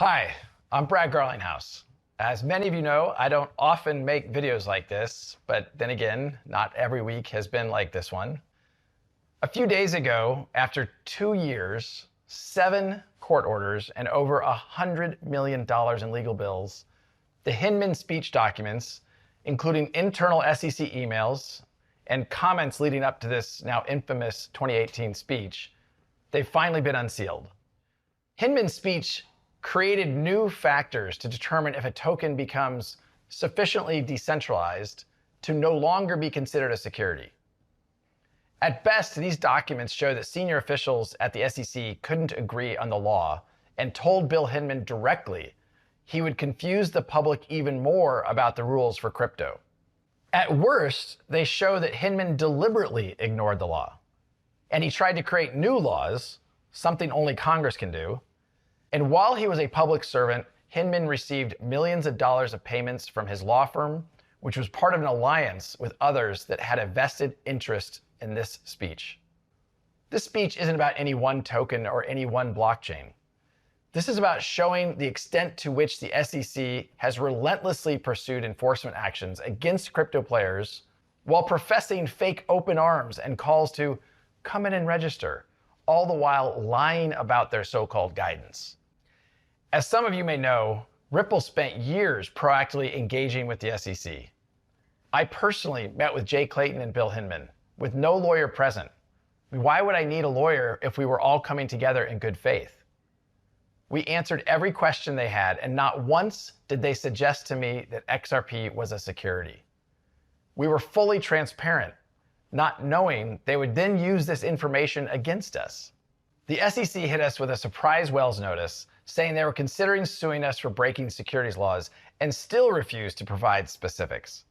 Hi, I'm Brad Garlinghouse. As many of you know, I don't often make videos like this, but then again, not every week has been like this one. A few days ago, after 2 years, 7 court orders, and over $100 million in legal bills, the Hinman speech documents, including internal SEC emails and comments leading up to this now infamous 2018 speech, they've finally been unsealed. Hinman's speech created new factors to determine if a token becomes sufficiently decentralized to no longer be considered a security. At best, these documents show that senior officials at the SEC couldn't agree on the law and told Bill Hinman directly he would confuse the public even more about the rules for crypto. At worst, they show that Hinman deliberately ignored the law, and he tried to create new laws, something only Congress can do. And while he was a public servant, Hinman received millions of dollars of payments from his law firm, which was part of an alliance with others that had a vested interest in this speech. This speech isn't about any one token or any one blockchain. This is about showing the extent to which the SEC has relentlessly pursued enforcement actions against crypto players while professing fake open arms and calls to come in and register, all the while lying about their so-called guidance. As some of you may know, Ripple spent years proactively engaging with the SEC. I personally met with Jay Clayton and Bill Hinman, with no lawyer present. Why would I need a lawyer if we were all coming together in good faith? We answered every question they had, and not once did they suggest to me that XRP was a security. We were fully transparent, not knowing they would then use this information against us. The SEC hit us with a surprise Wells notice saying they were considering suing us for breaking securities laws and still refused to provide specifics.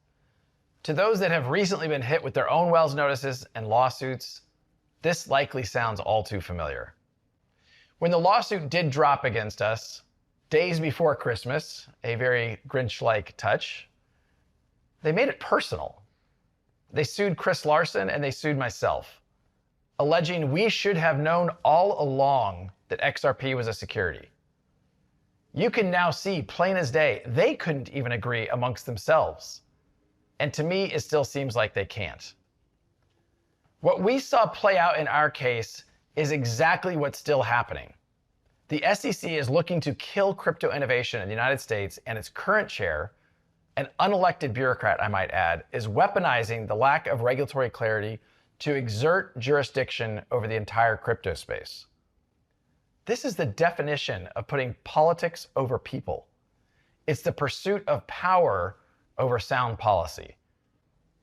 To those that have recently been hit with their own Wells notices and lawsuits, this likely sounds all too familiar. When the lawsuit did drop against us, days before Christmas, a very Grinch-like touch, they made it personal. They sued Chris Larsen and they sued myself, alleging we should have known all along that XRP was a security. You can now see plain as day, they couldn't even agree amongst themselves. And to me, it still seems like they can't. What we saw play out in our case is exactly what's still happening. The SEC is looking to kill crypto innovation in the United States, and its current chair, an unelected bureaucrat I might add, is weaponizing the lack of regulatory clarity to exert jurisdiction over the entire crypto space. This is the definition of putting politics over people. It's the pursuit of power over sound policy.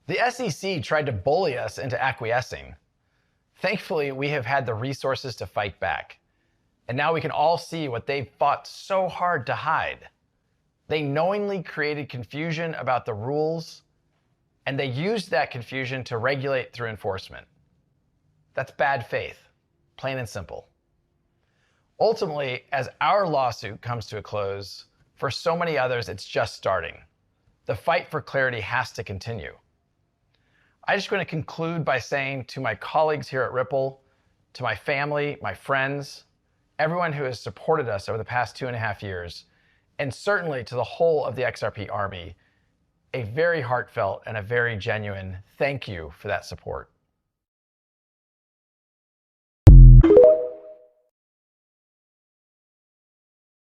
The SEC tried to bully us into acquiescing. Thankfully, we have had the resources to fight back. And now we can all see what they've fought so hard to hide. They knowingly created confusion about the rules, and they used that confusion to regulate through enforcement. That's bad faith, plain and simple. Ultimately, as our lawsuit comes to a close, for so many others, it's just starting. The fight for clarity has to continue. I just want to conclude by saying to my colleagues here at Ripple, to my family, my friends, everyone who has supported us over the past 2.5 years, and certainly to the whole of the XRP Army, a very heartfelt and a very genuine thank you for that support.